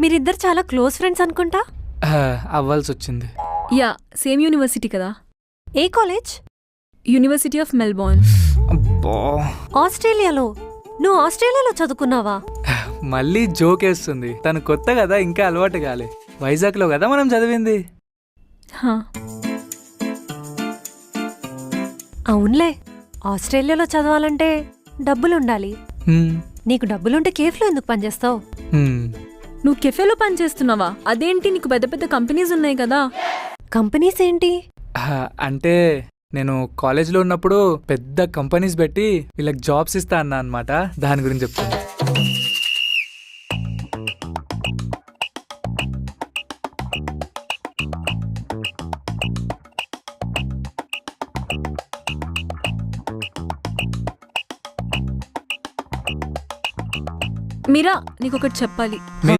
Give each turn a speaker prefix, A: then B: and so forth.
A: మీరిద్దరు చాలా close friends అనుకుంటా.
B: అవ్వాల్సి వచ్చింది.
C: యా, సేమ్ యూనివర్సిటీ కదా.
A: ఏ కాలేజ్?
C: University of Melbourne.
B: అబ్బో,
A: ఆస్ట్రేలియాలో. నువ్వు ఆస్ట్రేలియాలో చదువుకున్నావా?
B: మళ్ళీ జోక్ వేస్తుంది. తను కొత్త కదా, ఇంకా అలవాటు కాలే. వైజాగ్లో కదా మనం చదివింది.
C: హా,
A: అవునులే, ఆస్ట్రేలియాలో చదవాలంటే డబ్బులుండాలి.
B: హ్మ్,
A: నీకు డబ్బులుంటే కేఫ్లో ఎందుకు పనిచేస్తావు?
B: హ్మ్.
C: నువ్వు కెఫేలో పని చేస్తున్నావా? అదేంటి, నీకు పెద్ద పెద్ద కంపెనీస్ ఉన్నాయి కదా.
A: కంపెనీస్ ఏంటి?
B: అంటే నేను కాలేజ్లో ఉన్నప్పుడు పెద్ద కంపెనీస్ పెట్టి వీళ్ళకి జాబ్స్ ఇస్తా అన్నా అనమాట. దాని గురించి చెప్తాను.
C: మీరా, నీకొకటి చెప్పాలి.